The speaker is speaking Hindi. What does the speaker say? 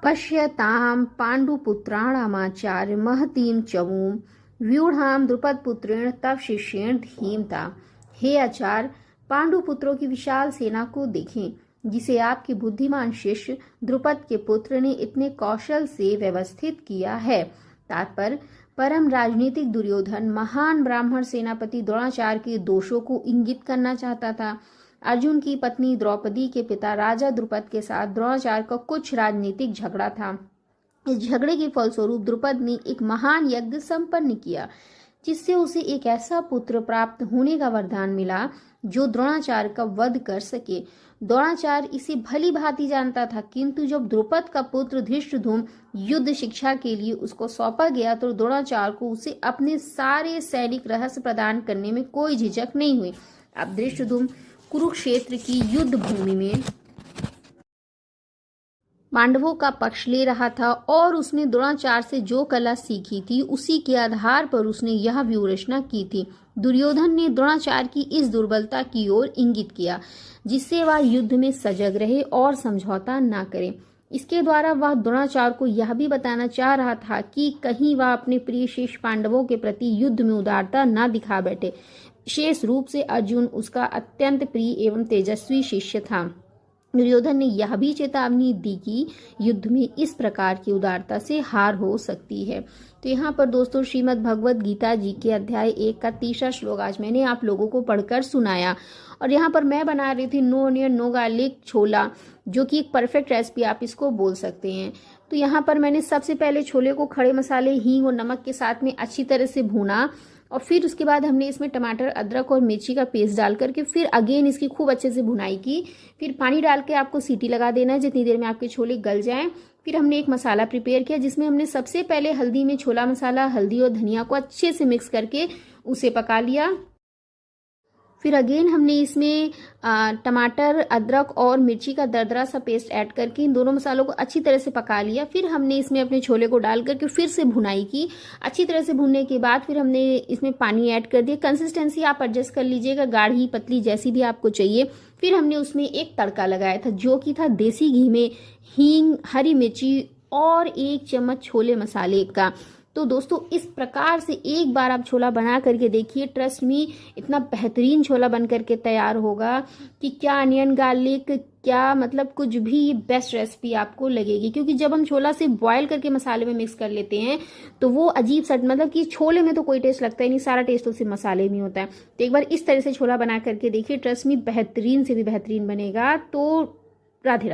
पश्यतां पाण्डुपुत्राणामाचार्य महतीं चमूं व्यूढ़ां द्रुपदपुत्रेण तव शिष्येण धीमता। हे आचार्य, पांडुपुत्रों की विशाल सेना को देखें, जिसे आपके बुद्धिमान शिष्य द्रुपद के पुत्र ने इतने कौशल से व्यवस्थित किया है। तात्पर्य, परम राजनीतिक दुर्योधन महान ब्राह्मण सेनापति द्रोणाचार्य के दोषों को इंगित करना चाहता था। अर्जुन की पत्नी द्रौपदी के पिता राजा द्रुपद के साथ द्रोणाचार्य का कुछ राजनीतिक झगड़ा था। इस झगड़े के फलस्वरूप द्रुपद ने एक महान यज्ञ संपन्न किया, जिससे उसे एक ऐसा पुत्र प्राप्त होने का वरदान मिला जो द्रोणाचार्य का वध कर सके। द्रोणाचार्य इसे भली भांति जानता था, किंतु जब द्रुपद का पुत्र धृष्टद्युम्न युद्ध शिक्षा के लिए उसको सौंपा गया तो द्रोणाचार्य को उसे अपने सारे सैनिक रहस्य प्रदान करने में कोई झिझक नहीं हुई। अब धृष्टद्युम्न कुरुक्षेत्र की युद्ध भूमि में पांडवों का पक्ष ले रहा था और उसने द्रोणाचार्य से जो कला सीखी थी उसी के आधार पर उसने यह व्यूह रचना की थी। दुर्योधन ने द्रोणाचार्य की इस दुर्बलता की ओर इंगित किया, जिससे वह युद्ध में सजग रहे और समझौता न करे। इसके द्वारा वह द्रोणाचार्य को यह भी बताना चाह रहा था कि कहीं वह अपने प्रिय शिष्य पांडवों के प्रति युद्ध में उदारता न दिखा बैठे। विशेष रूप से अर्जुन उसका अत्यंत प्रिय एवं तेजस्वी शिष्य था। दुर्योधन ने यह भी चेतावनी दी कि युद्ध में इस प्रकार की उदारता से हार हो सकती है। तो यहाँ पर दोस्तों श्रीमद् भगवत गीता जी के अध्याय 1 का 3रा श्लोक आज मैंने आप लोगों को पढ़कर सुनाया। और यहाँ पर मैं बना रही थी नो ऑनियन नो गार्लिक छोला, जो कि एक परफेक्ट रेसिपी आप इसको बोल सकते हैं। तो यहाँ पर मैंने सबसे पहले छोले को खड़े मसाले, हींग और नमक के साथ में अच्छी तरह से भूना, और फिर उसके बाद हमने इसमें टमाटर, अदरक और मिर्ची का पेस्ट डाल करके फिर अगेन इसकी खूब अच्छे से भुनाई की। फिर पानी डाल के आपको सीटी लगा देना है जितनी देर में आपके छोले गल जाएं। फिर हमने एक मसाला प्रिपेयर किया, जिसमें हमने सबसे पहले हल्दी में छोला मसाला, हल्दी और धनिया को अच्छे से मिक्स करके उसे पका लिया। फिर अगेन हमने इसमें टमाटर, अदरक और मिर्ची का दरदरा सा पेस्ट ऐड करके इन दोनों मसालों को अच्छी तरह से पका लिया। फिर हमने इसमें अपने छोले को डाल करके फिर से भुनाई की। अच्छी तरह से भुनने के बाद फिर हमने इसमें पानी ऐड कर दिया। कंसिस्टेंसी आप एडजस्ट कर लीजिएगा, गाढ़ी पतली जैसी भी आपको चाहिए। फिर हमने उसमें एक तड़का लगाया था, जो कि था देसी घी में हींग, हरी मिर्ची और 1 चम्मच छोले मसाले का। तो दोस्तों इस प्रकार से एक बार आप छोला बना करके देखिए, ट्रस्ट मी इतना बेहतरीन छोला बन करके तैयार होगा कि क्या अनियन गार्लिक, क्या मतलब कुछ भी बेस्ट रेसिपी आपको लगेगी। क्योंकि जब हम छोला से बॉयल करके मसाले में मिक्स कर लेते हैं तो वो अजीब सा, मतलब कि छोले में तो कोई टेस्ट लगता ही नहीं, सारा टेस्ट तो सिर्फ मसाले में होता है। तो एक बार इस तरह से छोला बना करके देखिए, ट्रस्ट मी बेहतरीन से भी बेहतरीन बनेगा। तो राधे राधे।